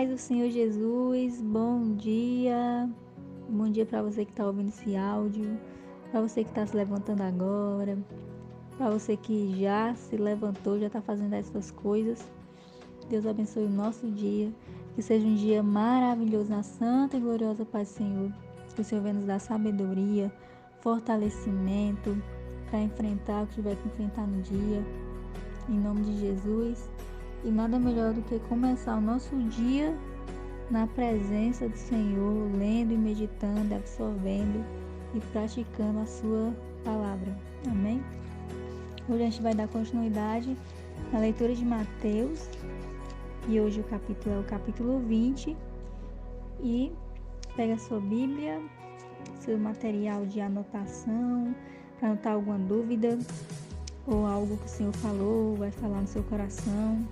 paz do Senhor Jesus, bom dia. Bom dia para você que está ouvindo esse áudio, para você que está se levantando agora, para você que já se levantou, já está fazendo essas coisas. Deus abençoe o nosso dia, que seja um dia maravilhoso na santa e gloriosa paz do Senhor. Que o Senhor venha nos dar sabedoria, fortalecimento para enfrentar o que tiver que enfrentar no dia, em nome de Jesus. E nada melhor do que começar o nosso dia na presença do Senhor, lendo e meditando, absorvendo e praticando a sua palavra. Amém? Hoje a gente vai dar continuidade na leitura de Mateus. E hoje o capítulo é o capítulo 20. E pega a sua Bíblia, seu material de anotação, para anotar alguma dúvida ou algo que o Senhor falou, vai falar no seu coração,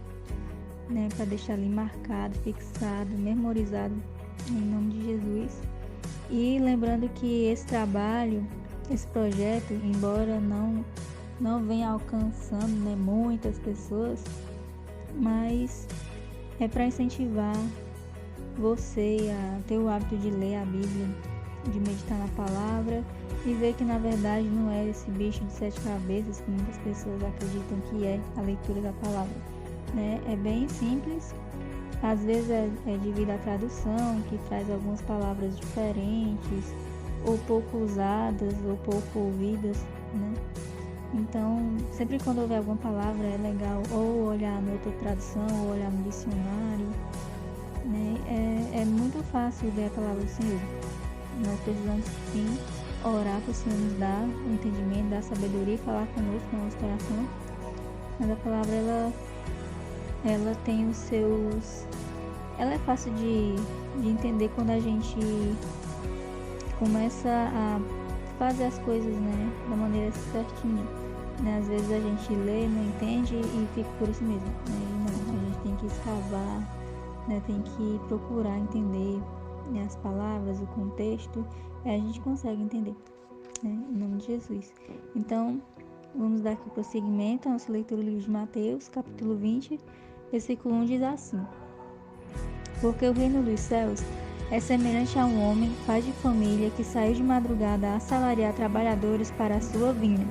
né, para deixar ali marcado, fixado, memorizado em nome de Jesus. E lembrando que esse trabalho, esse projeto, embora não venha alcançando, né, muitas pessoas, mas é para incentivar você a ter o hábito de ler a Bíblia, de meditar na palavra e ver que na verdade não é esse bicho de 7 cabeças que muitas pessoas acreditam que é a leitura da palavra, né? É bem simples, às vezes é devido à tradução, que traz algumas palavras diferentes, ou pouco usadas, ou pouco ouvidas, né? Então, sempre quando houver alguma palavra é legal ou olhar na outra tradução, ou olhar no dicionário, né? É muito fácil ver a palavra do Senhor. Nós precisamos sim orar para o Senhor nos dar o entendimento, dar sabedoria e falar conosco no nosso coração. Mas a palavra ela tem os seus... Ela é fácil de entender quando a gente começa a fazer as coisas, né, da maneira certinha. Né? Às vezes a gente lê, não entende e fica por isso mesmo. Né? E não, a gente tem que escavar, né? Tem que procurar entender, né, as palavras, o contexto, e a gente consegue entender, né, em nome de Jesus. Então, vamos dar aqui prosseguimento à nossa leitura do livro de Mateus, capítulo 20, versículo 1 diz assim: Porque o reino dos céus é semelhante a um homem, pai de família, que saiu de madrugada a assalariar trabalhadores para a sua vinha.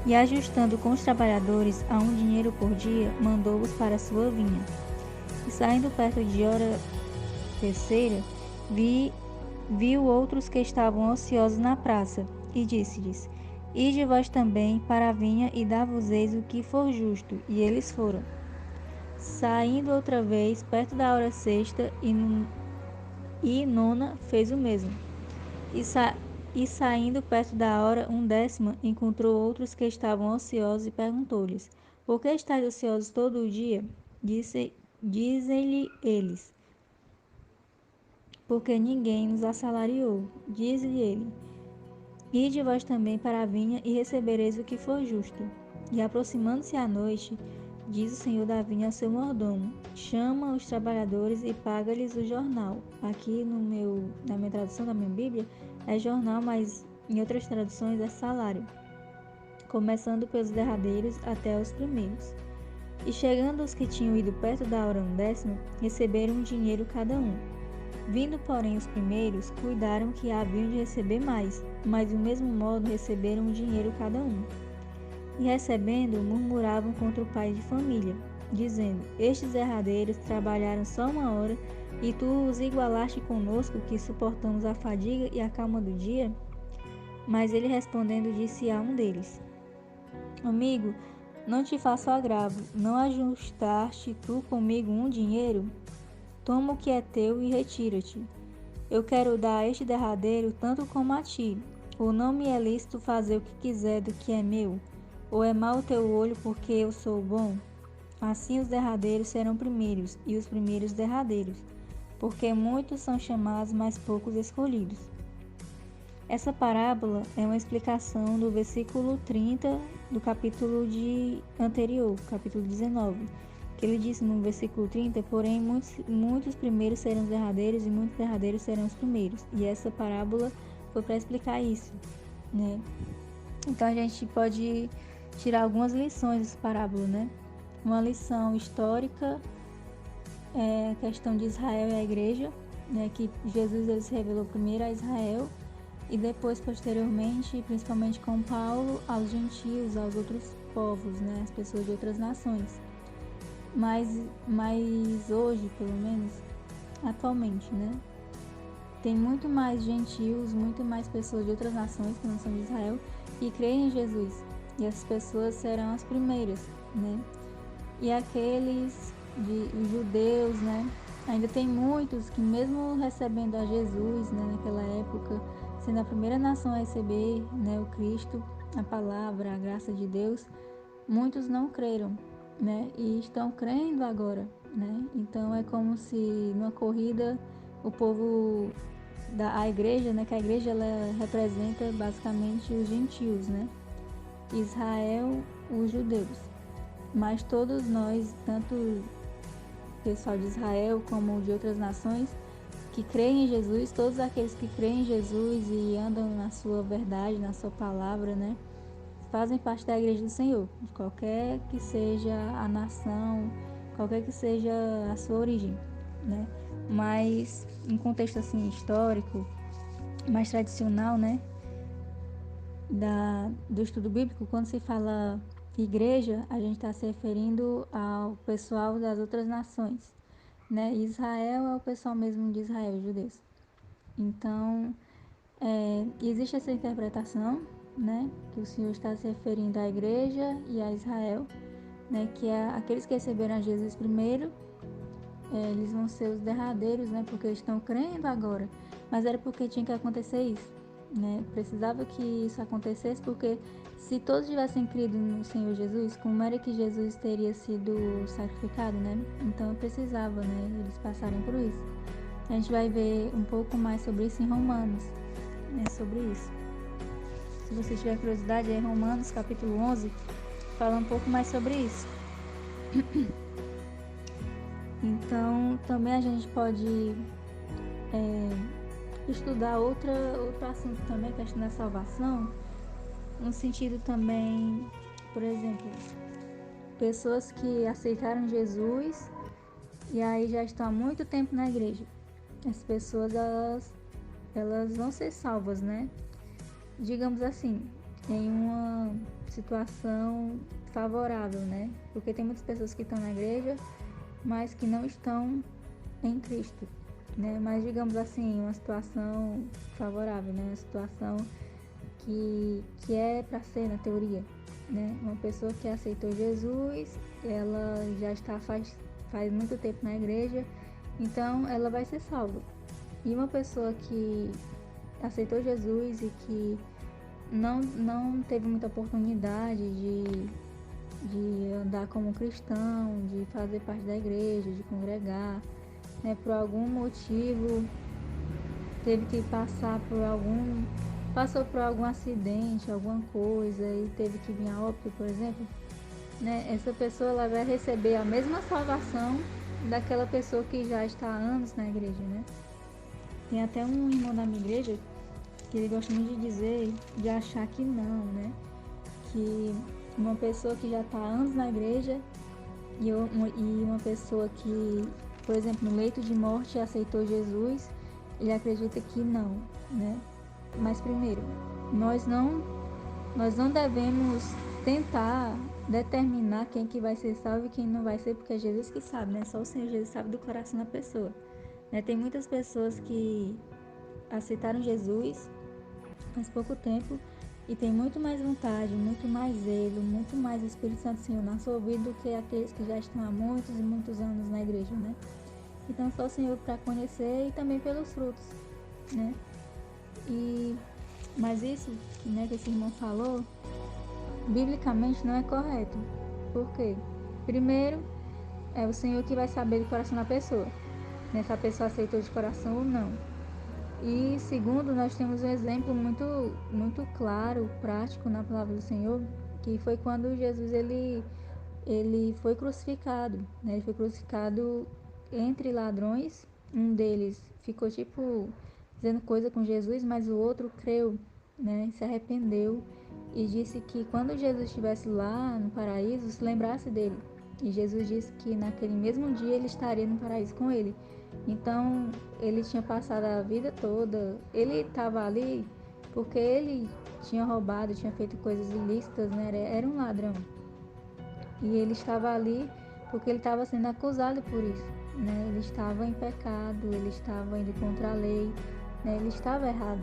E ajustando com os trabalhadores a um dinheiro por dia, mandou-os para a sua vinha. E saindo perto de hora terceira, viu outros que estavam ociosos na praça, e disse-lhes: Ide vós também para a vinha e dá-vos-eis o que for justo. E eles foram. Saindo outra vez, perto da hora sexta e nona, fez o mesmo. E saindo perto da hora 10ª, encontrou outros que estavam ociosos e perguntou-lhes: Por que estáis ociosos todo o dia? Dizem-lhe eles: Porque ninguém nos assalariou. Diz-lhe ele: Ide vós também para a vinha e recebereis o que for justo. E aproximando-se a noite, diz o senhor da vinha ao seu mordomo: Chama os trabalhadores e paga-lhes o jornal. Aqui na minha tradução da minha Bíblia é jornal, mas em outras traduções é salário, começando pelos derradeiros até os primeiros. E chegando os que tinham ido perto da hora 10ª, receberam um dinheiro cada um. Vindo, porém, os primeiros, cuidaram que haviam de receber mais, mas do mesmo modo receberam um dinheiro cada um. E recebendo, murmuravam contra o pai de família, dizendo: Estes derradeiros trabalharam só 1 hora, e tu os igualaste conosco, que suportamos a fadiga e a calma do dia? Mas ele respondendo disse a um deles: Amigo, não te faço agravo, não ajustaste tu comigo um dinheiro? Toma o que é teu e retira-te. Eu quero dar a este derradeiro tanto como a ti. Ou não me é lícito fazer o que quiser do que é meu? Ou é mau o teu olho porque eu sou bom? Assim os derradeiros serão primeiros, e os primeiros derradeiros, porque muitos são chamados, mas poucos escolhidos. Essa parábola é uma explicação do versículo 30 do capítulo anterior, capítulo 19, que ele disse no versículo 30, porém muitos primeiros serão os derradeiros e muitos derradeiros serão os primeiros. E essa parábola foi para explicar isso, né? Então a gente pode tirar algumas lições dessa parábola, né? Uma lição histórica é a questão de Israel e a igreja, né, que Jesus ele se revelou primeiro a Israel e depois, posteriormente, principalmente com Paulo, aos gentios, aos outros povos, né, as pessoas de outras nações. Mas hoje, pelo menos, atualmente, né, tem muito mais gentios, muito mais pessoas de outras nações que não são de Israel que creem em Jesus. E essas pessoas serão as primeiras, né? E aqueles de judeus, né? Ainda tem muitos que mesmo recebendo a Jesus, né, naquela época, sendo a primeira nação a receber, né, o Cristo, a palavra, a graça de Deus, muitos não creram, né? E estão crendo agora, né? Então é como se numa corrida o povo a igreja, né, que a igreja ela representa basicamente os gentios, né? Israel, os judeus. Mas todos nós, tanto o pessoal de Israel como de outras nações, que creem em Jesus, todos aqueles que creem em Jesus e andam na sua verdade, na sua palavra, né? Fazem parte da igreja do Senhor, de qualquer que seja a nação, qualquer que seja a sua origem, né? Mas em contexto assim histórico, mais tradicional, né, do estudo bíblico, quando se fala igreja, a gente está se referindo ao pessoal das outras nações, né? Israel é o pessoal mesmo de Israel, os judeus. Então, existe essa interpretação, né, que o Senhor está se referindo à igreja e a Israel, né, que é aqueles que receberam a Jesus primeiro, eles vão ser os derradeiros, né, porque eles estão crendo agora, mas era porque tinha que acontecer isso, né, precisava que isso acontecesse, porque se todos tivessem crido no Senhor Jesus, como era que Jesus teria sido sacrificado, né, então precisava, né, eles passarem por isso. A gente vai ver um pouco mais sobre isso em Romanos, né, sobre isso. Se você tiver curiosidade, é Romanos capítulo 11, fala um pouco mais sobre isso. Então, também a gente pode estudar outro assunto também, a questão da salvação, no sentido também, por exemplo, pessoas que aceitaram Jesus e aí já estão há muito tempo na igreja. Essas pessoas, elas vão ser salvas, né? Digamos assim, em uma situação favorável, né? Porque tem muitas pessoas que estão na igreja, mas que não estão em Cristo, né? Mas digamos assim, uma situação favorável, né? Uma situação que é para ser na teoria, né? Uma pessoa que aceitou Jesus, ela já está faz muito tempo na igreja, então ela vai ser salva. E uma pessoa que aceitou Jesus e que não teve muita oportunidade de andar como cristão, de fazer parte da igreja, de congregar, né? Por algum motivo teve que passou por algum acidente, alguma coisa e teve que vir a óbito, por exemplo, né? Essa pessoa ela vai receber a mesma salvação daquela pessoa que já está há anos na igreja, né? Tem até um irmão da minha igreja que ele gosta muito de dizer, de achar que não, né? Que uma pessoa que já está há anos na igreja e uma pessoa que, por exemplo, no leito de morte aceitou Jesus, ele acredita que não, né? Mas primeiro, nós não devemos tentar determinar quem que vai ser salvo e quem não vai ser, porque é Jesus que sabe, né? Só o Senhor Jesus sabe do coração da pessoa, né? Tem muitas pessoas que aceitaram Jesus faz pouco tempo e tem muito mais vontade, muito mais zelo, muito mais Espírito Santo Senhor na sua vida do que aqueles que já estão há muitos e muitos anos na igreja, né? Então só o Senhor para conhecer e também pelos frutos, né? Mas isso, né, que esse irmão falou, biblicamente não é correto. Por quê? Primeiro, é o Senhor que vai saber do coração da pessoa, né, se a pessoa aceitou de coração ou não. E segundo, nós temos um exemplo muito claro, prático na palavra do Senhor, que foi quando Jesus ele foi crucificado, né? Ele foi crucificado entre ladrões. Um deles ficou tipo dizendo coisa com Jesus, mas o outro creu, né? Se arrependeu e disse que quando Jesus estivesse lá no paraíso, se lembrasse dele. E Jesus disse que naquele mesmo dia ele estaria no paraíso com ele. Então, ele tinha passado a vida toda, ele estava ali porque ele tinha roubado, tinha feito coisas ilícitas, né? Era um ladrão. E ele estava ali porque ele estava sendo acusado por isso, né? Ele estava em pecado, ele estava indo contra a lei, né? Ele estava errado.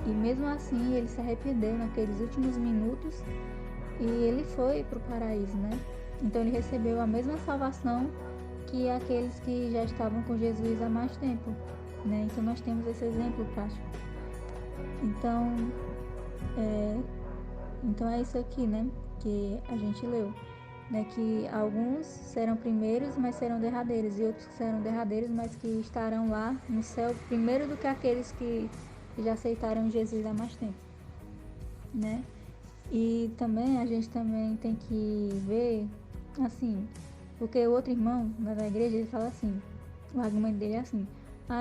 E mesmo assim, ele se arrependeu naqueles últimos minutos e ele foi para o paraíso, né? Então, ele recebeu a mesma salvação que aqueles que já estavam com Jesus há mais tempo, né? Então, nós temos esse exemplo prático. Então é isso aqui, né? Que a gente leu, né? Que alguns serão primeiros, mas serão derradeiros, e outros serão derradeiros, mas que estarão lá no céu primeiro do que aqueles que já aceitaram Jesus há mais tempo, né? E também a gente também tem que ver, assim, porque o outro irmão da igreja, ele fala assim, o argumento dele é assim: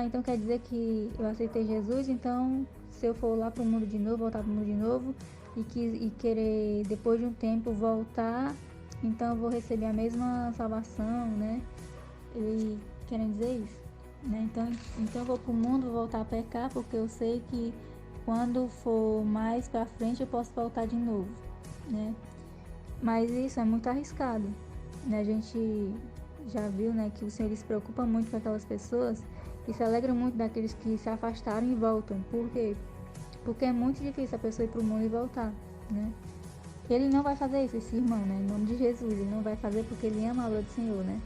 então quer dizer que eu aceitei Jesus, então se eu for lá pro mundo de novo, voltar pro mundo de novo, e querer depois de um tempo voltar, então eu vou receber a mesma salvação, né? Ele querem dizer isso, né? Então eu vou pro mundo voltar a pecar, porque eu sei que quando for mais pra frente eu posso voltar de novo, né? Mas isso é muito arriscado, né? A gente já viu, né, que o Senhor se preocupa muito com aquelas pessoas e se alegra muito daqueles que se afastaram e voltam. Por quê? Porque é muito difícil a pessoa ir para o mundo e voltar, né? Ele não vai fazer isso, esse irmão, né? Em nome de Jesus, ele não vai fazer porque ele ama a obra do Senhor, né?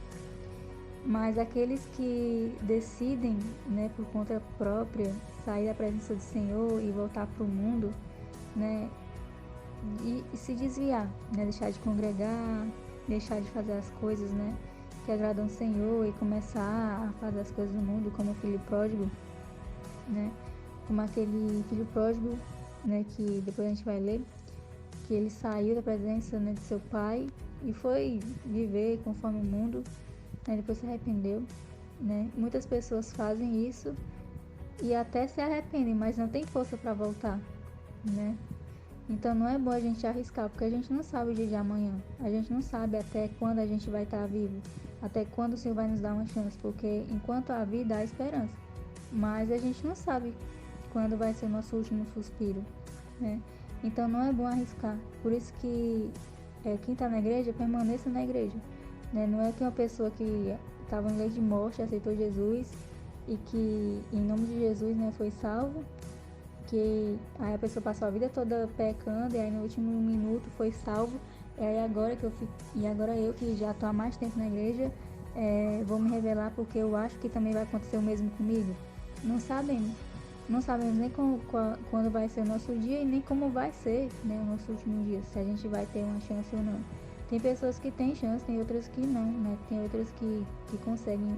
Mas aqueles que decidem, né, por conta própria, sair da presença do Senhor e voltar para o mundo, né? E se desviar, né? Deixar de congregar, deixar de fazer as coisas, né, que agradam o Senhor e começar a fazer as coisas do mundo, como o filho pródigo, né? Como aquele filho pródigo, né, que depois a gente vai ler, que ele saiu da presença, né, de seu pai e foi viver conforme o mundo, né? Depois se arrependeu, né? Muitas pessoas fazem isso e até se arrependem, mas não tem força para voltar, né? Então não é bom a gente arriscar, porque a gente não sabe o dia de amanhã. A gente não sabe até quando a gente vai estar vivo, até quando o Senhor vai nos dar uma chance, porque enquanto há vida há esperança. Mas a gente não sabe quando vai ser o nosso último suspiro, né? Então não é bom arriscar. Por isso que quem está na igreja, permaneça na igreja, né? Não é que uma pessoa que estava em lei de morte aceitou Jesus e que em nome de Jesus, né, foi salvo, que aí a pessoa passou a vida toda pecando e aí no último minuto foi salvo, e aí agora eu que já estou há mais tempo na igreja, vou me revelar porque eu acho que também vai acontecer o mesmo comigo. Não sabemos nem quando vai ser o nosso dia e nem como vai ser, né, o nosso último dia, se a gente vai ter uma chance ou não. Tem pessoas que têm chance, tem outras que não, né? Tem outras que conseguem.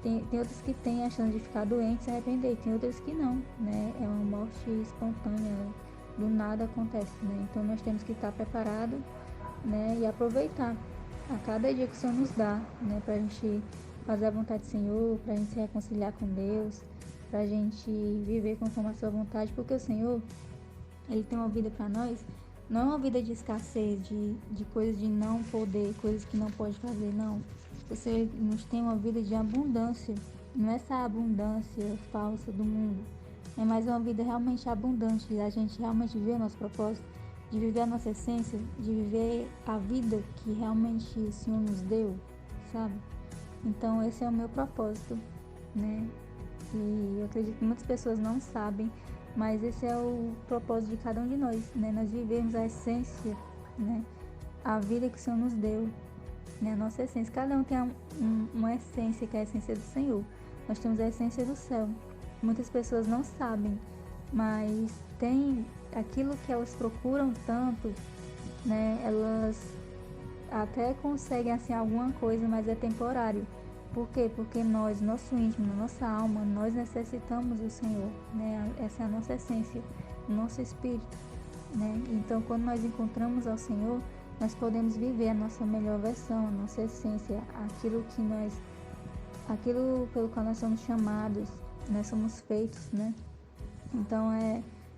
Tem outras que têm a chance de ficar doente e se arrepender, tem outras que não, né? É uma morte espontânea, do nada acontece, né? Então nós temos que estar preparados, né? E aproveitar a cada dia que o Senhor nos dá, né? Pra gente fazer a vontade do Senhor, pra gente se reconciliar com Deus, pra gente viver conforme a sua vontade, porque o Senhor, Ele tem uma vida para nós, não é uma vida de escassez, de coisas de não poder, coisas que não pode fazer, não. Você nos tem uma vida de abundância, não é essa abundância falsa do mundo, é mais uma vida realmente abundante, a gente realmente viver o nosso propósito, de viver a nossa essência, de viver a vida que realmente o Senhor nos deu, sabe? Então esse é o meu propósito, né? E eu acredito que muitas pessoas não sabem, mas esse é o propósito de cada um de nós, né? Nós vivemos a essência, né? A vida que o Senhor nos deu, né? A nossa essência. Cada um tem uma essência, que é a essência do Senhor. Nós temos a essência do céu. Muitas pessoas não sabem, mas tem aquilo que elas procuram tanto, né? Elas até conseguem assim alguma coisa, mas é temporário. Por quê? Porque nós, nosso íntimo, nossa alma, nós necessitamos do Senhor, né? Essa é a nossa essência, o nosso espírito, né? Então, quando nós encontramos ao Senhor, nós podemos viver a nossa melhor versão, a nossa essência, aquilo pelo qual nós somos chamados, nós somos feitos, né? Então,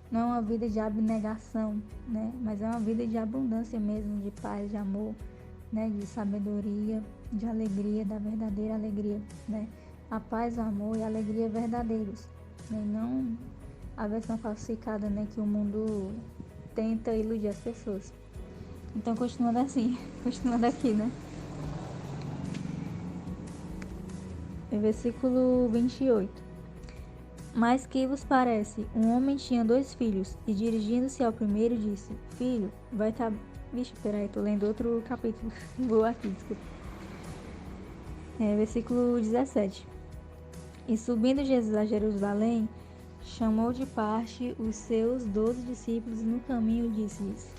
não é uma vida de abnegação, né? Mas é uma vida de abundância mesmo, de paz, de amor, né, de sabedoria, de alegria, da verdadeira alegria, né? A paz, o amor e a alegria verdadeiros, né? Não a versão falsificada, né, que o mundo tenta iludir as pessoas. Então, continuando assim, continuando aqui, né? Versículo 28. Mas que vos parece? Um homem tinha 2 filhos, e dirigindo-se ao primeiro, disse: Filho, vai estar. Vixe, peraí, tô lendo outro capítulo. Vou aqui, desculpa. Versículo 17. E subindo Jesus a Jerusalém, chamou de parte os seus 12 discípulos e no caminho disse-lhes: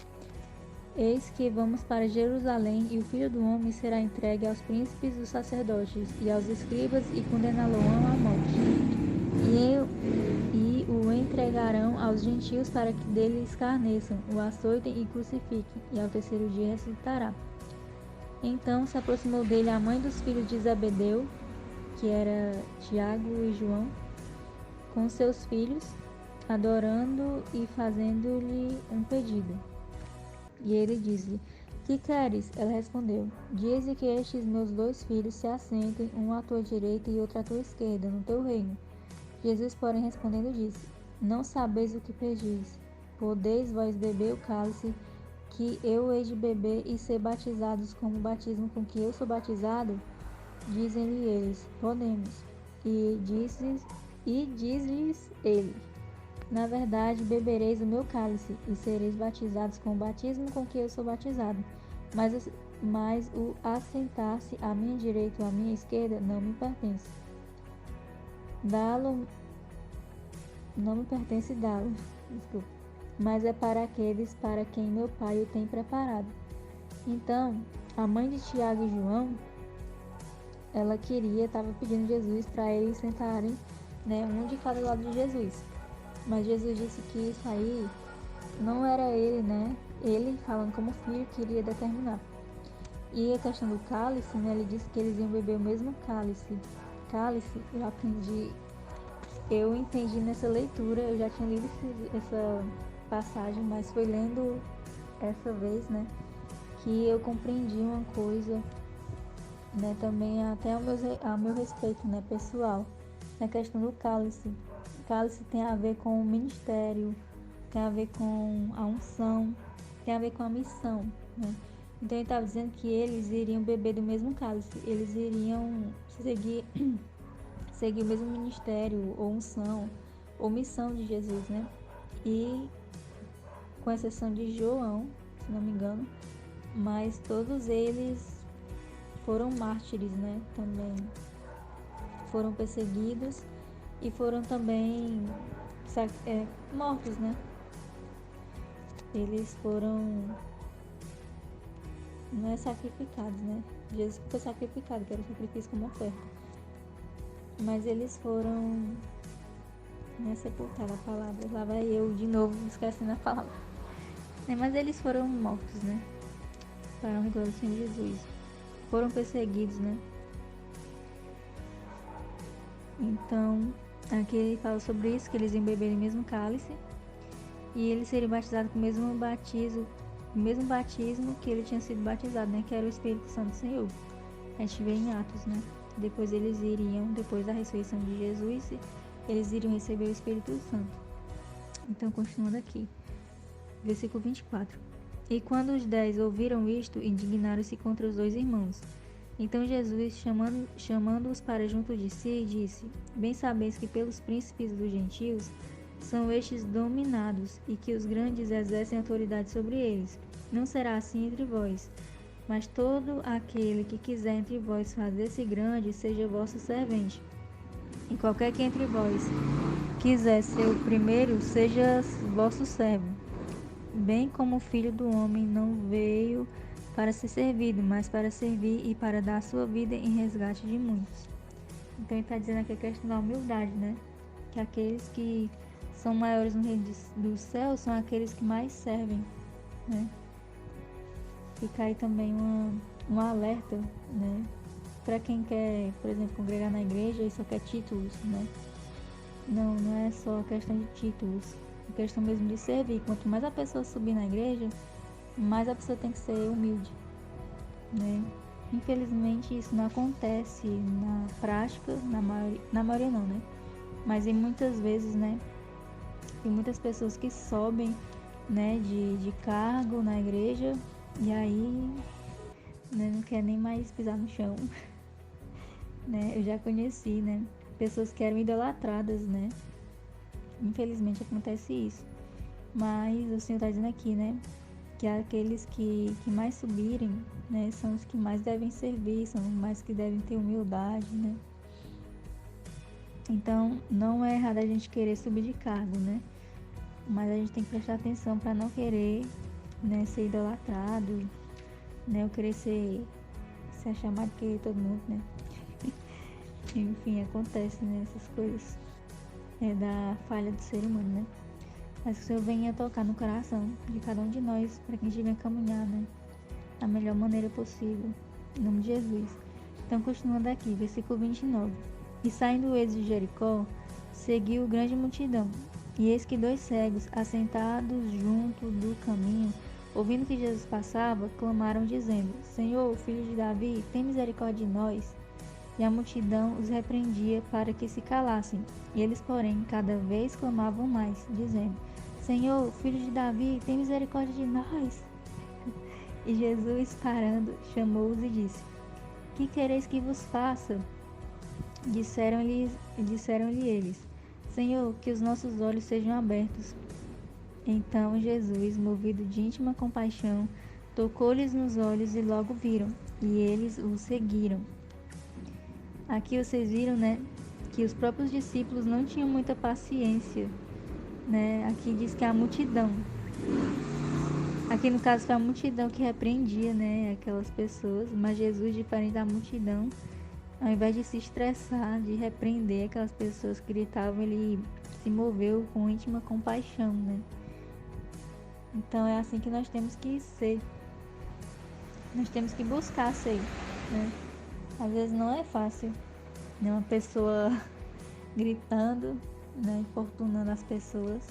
Eis que vamos para Jerusalém, e o Filho do Homem será entregue aos príncipes dos sacerdotes e aos escribas, e condená-lo-ão à morte. E o entregarão aos gentios para que dele escarneçam, o açoitem e crucifiquem, e ao terceiro dia ressuscitará. Então se aproximou dele a mãe dos filhos de Zebedeu, que era Tiago e João, com seus filhos, adorando e fazendo-lhe um pedido. E ele disse-lhe: Que queres? Ela respondeu: Dize que estes meus 2 filhos se assentem, um à tua direita e outro à tua esquerda, no teu reino. Jesus, porém, respondendo, disse: Não sabeis o que pedis. Podeis vós beber o cálice que eu hei de beber e ser batizados com o batismo com que eu sou batizado? Dizem-lhe eles: Podemos. E diz-lhes ele: Na verdade, bebereis o meu cálice e sereis batizados com o batismo com que eu sou batizado. Mas o assentar-se à minha direita ou à minha esquerda não me pertence. Não me pertence dá-lo, desculpa, mas é para aqueles para quem meu Pai o tem preparado. Então, a mãe de Tiago e João, ela estava pedindo Jesus para eles sentarem, né, um de cada lado de Jesus. Mas Jesus disse que isso aí não era ele, né? Ele, falando como filho, queria determinar. E a questão do cálice, né? Ele disse que eles iam beber o mesmo cálice. Cálice, eu entendi nessa leitura, eu já tinha lido essa passagem, mas foi lendo essa vez, né? Que eu compreendi uma coisa, né? Também até a meu respeito, né? Pessoal, na questão do cálice. O cálice tem a ver com o ministério, tem a ver com a unção, tem a ver com a missão, né? Então ele estava dizendo que eles iriam beber do mesmo cálice, eles iriam seguir o mesmo ministério, ou unção, ou missão de Jesus, né? E com exceção de João, se não me engano, mas todos eles foram mártires, né? Também foram perseguidos e foram também mortos, né? Eles foram, não é sacrificados, né? Jesus foi sacrificado, que era o sacrifício como oferta. Mas eles foram, não é sepultada a palavra, lá vai eu de novo esquecendo a palavra. Mas eles foram mortos, né? Para a glória do Senhor Jesus. Foram perseguidos, né? Então, aqui ele fala sobre isso, que eles iam beber o mesmo cálice e eles seriam batizados com o mesmo batismo que ele tinha sido batizado, né? Que era o Espírito Santo do Senhor. A gente vê em Atos, né? Depois da ressurreição de Jesus, eles iriam receber o Espírito Santo. Então, continuando aqui, versículo 24. E quando os 10 ouviram isto, indignaram-se contra os 2 irmãos. Então Jesus, chamando-os para junto de si, disse: Bem sabeis que pelos príncipes dos gentios são estes dominados, e que os grandes exercem autoridade sobre eles. Não será assim entre vós. Mas todo aquele que quiser entre vós fazer-se grande, seja vosso servente. E qualquer que entre vós quiser ser o primeiro, seja vosso servo. Bem como o Filho do Homem não veio para ser servido, mas para servir e para dar a sua vida em resgate de muitos. Então ele está dizendo aqui a questão da humildade, né? Que aqueles que são maiores no reino do céu são aqueles que mais servem, né? Fica aí também um alerta, né? Para quem quer, por exemplo, congregar na igreja e só quer títulos, né? Não é só a questão de títulos, é questão mesmo de servir. Quanto mais a pessoa subir na igreja, mais a pessoa tem que ser humilde, né? Infelizmente isso não acontece na prática, na maioria não, né? Mas em muitas vezes, né? Tem muitas pessoas que sobem, né, de cargo na igreja e aí, né, não quer nem mais pisar no chão, né? Eu já conheci, né, pessoas que eram idolatradas, né? Infelizmente acontece isso. Mas o Senhor está dizendo aqui, né, que aqueles que mais subirem, né, são os que mais devem servir, são os mais que devem ter humildade, né? Então, não é errado a gente querer subir de cargo, né? Mas a gente tem que prestar atenção para não querer, né, ser idolatrado, né? Eu querer ser achar mais que todo mundo, né? Enfim, acontece, né, essas coisas. É da falha do ser humano, né? Mas que o Senhor venha tocar no coração de cada um de nós para que a gente venha caminhar, né? Da melhor maneira possível. Em nome de Jesus. Então, continuando aqui, versículo 29. E saindo eles de Jericó, seguiu grande multidão. E eis que 2 cegos, assentados junto do caminho, ouvindo que Jesus passava, clamaram dizendo: Senhor, filho de Davi, tem misericórdia de nós. E a multidão os repreendia para que se calassem. E eles, porém, cada vez clamavam mais, dizendo: Senhor, filho de Davi, tem misericórdia de nós. E Jesus, parando, chamou-os e disse: Que quereis que vos faça? Disseram-lhe eles: Senhor, que os nossos olhos sejam abertos. Então Jesus, movido de íntima compaixão, tocou-lhes nos olhos e logo viram, e eles o seguiram. Aqui vocês viram, né, que os próprios discípulos não tinham muita paciência, né? Aqui diz que a multidão. Aqui no caso foi a multidão que repreendia, né, aquelas pessoas, mas Jesus, diferente da multidão, ao invés de se estressar, de repreender aquelas pessoas que gritavam, ele se moveu com íntima compaixão, né? Então é assim que nós temos que ser. Nós temos que buscar ser, né? Às vezes não é fácil, né? Uma pessoa gritando, né? Importunando as pessoas.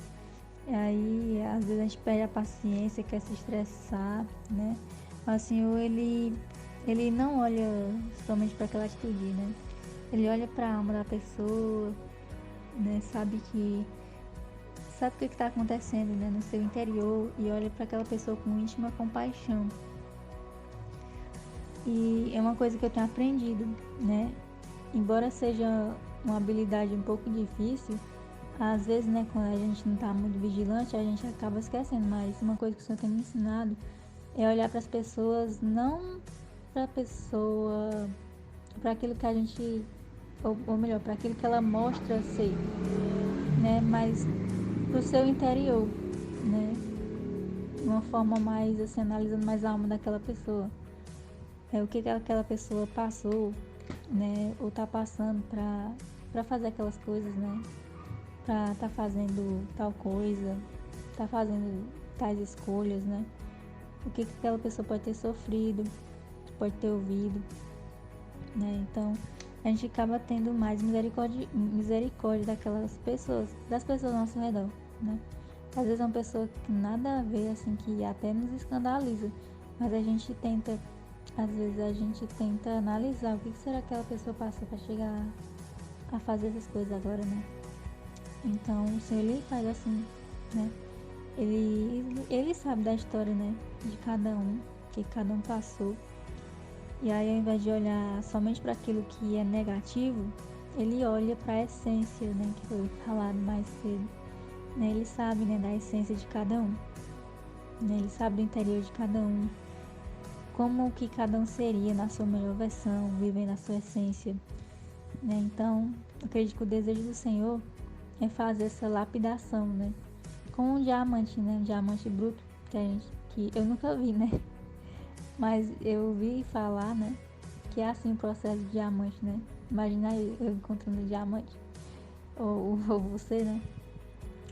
E aí, às vezes a gente perde a paciência, quer se estressar, né? Mas o Senhor, ele não olha somente para aquela atitude, né? Ele olha para a alma da pessoa, né? Sabe o que está acontecendo, né? No seu interior, e olha para aquela pessoa com íntima compaixão. E é uma coisa que eu tenho aprendido, né? Embora seja uma habilidade um pouco difícil, às vezes, né, quando a gente não está muito vigilante, a gente acaba esquecendo. Mas uma coisa que o Senhor tem me ensinado é olhar para as pessoas, não para a pessoa, para aquilo que a gente, ou melhor, para aquilo que ela mostra ser, né? Mas para o seu interior, né? De uma forma mais assim, analisando mais a alma daquela pessoa. O que aquela pessoa passou, né? Ou tá passando para fazer aquelas coisas, né? Para estar fazendo tal coisa, tá fazendo tais escolhas, né? O que aquela pessoa pode ter sofrido, pode ter ouvido, né? Então a gente acaba tendo mais misericórdia daquelas pessoas, das pessoas ao nosso redor, né? Às vezes é uma pessoa que nada a ver, assim, que até nos escandaliza, mas às vezes a gente tenta analisar o que será que aquela pessoa passou para chegar a fazer essas coisas agora, né? Então o Senhor, ele faz assim, né? Ele sabe da história, né? De cada um, que cada um passou. E aí, ao invés de olhar somente para aquilo que é negativo, ele olha para a essência, né? Que foi falado mais cedo. Né? Ele sabe, né? Da essência de cada um. Né? Ele sabe do interior de cada um. Como que cada um seria na sua melhor versão, vivendo a sua essência. Né? Então, eu acredito que o desejo do Senhor é fazer essa lapidação, né? Com um diamante, né? Um diamante bruto, que eu nunca vi, né? Mas eu vi falar, né? Que é assim o processo de diamante, né? Imagina eu encontrando um diamante. Ou você, né?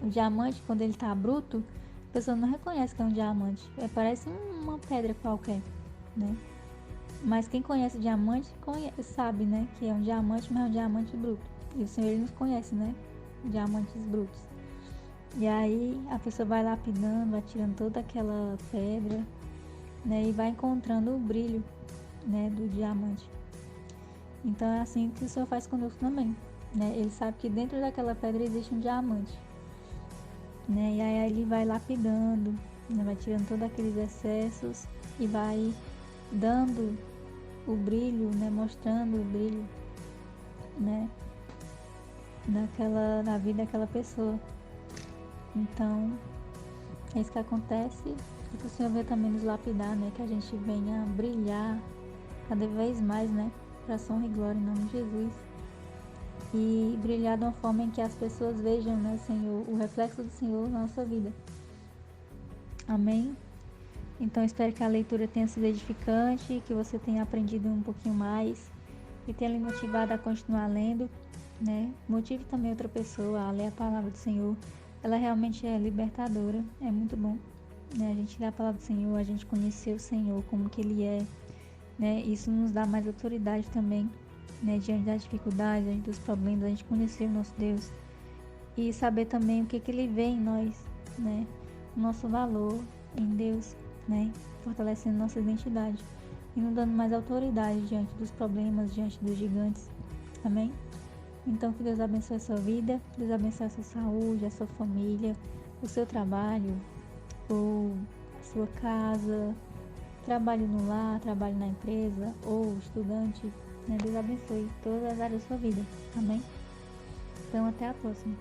O diamante, quando ele tá bruto, a pessoa não reconhece que é um diamante. Parece uma pedra qualquer, né? Mas quem conhece diamante, sabe, né? Que é um diamante, mas é um diamante bruto. E o Senhor, ele nos conhece, né? Diamantes brutos. E aí a pessoa vai lapidando, vai tirando toda aquela pedra, né, e vai encontrando o brilho, né, do diamante. Então é assim que o Senhor faz conosco também, né? Ele sabe que dentro daquela pedra existe um diamante, né? E aí ele vai lapidando, né, vai tirando todos aqueles excessos e vai dando o brilho, né, mostrando o brilho, né, na vida daquela pessoa. Então, é isso que acontece e que o Senhor veio também nos lapidar, né, que a gente venha brilhar cada vez mais, né, para a honra e glória em nome de Jesus. E brilhar de uma forma em que as pessoas vejam, né, Senhor, o reflexo do Senhor na nossa vida. Amém? Então, espero que a leitura tenha sido edificante, que você tenha aprendido um pouquinho mais e tenha lhe motivado a continuar lendo, né? Motive também outra pessoa a ler a palavra do Senhor. Ela realmente é libertadora, é muito bom, né? A gente ler a palavra do Senhor, a gente conhecer o Senhor, como que Ele é, né? Isso nos dá mais autoridade também, né? Diante das dificuldades, diante dos problemas, a gente conhecer o nosso Deus e saber também o que Ele vê em nós, né? O nosso valor em Deus, né? Fortalecendo nossa identidade e nos dando mais autoridade diante dos problemas, diante dos gigantes. Amém? Então, que Deus abençoe a sua vida, Deus abençoe a sua saúde, a sua família, o seu trabalho, ou a sua casa, trabalho no lar, trabalho na empresa, ou estudante, né? Deus abençoe todas as áreas da sua vida. Amém? Então, até a próxima.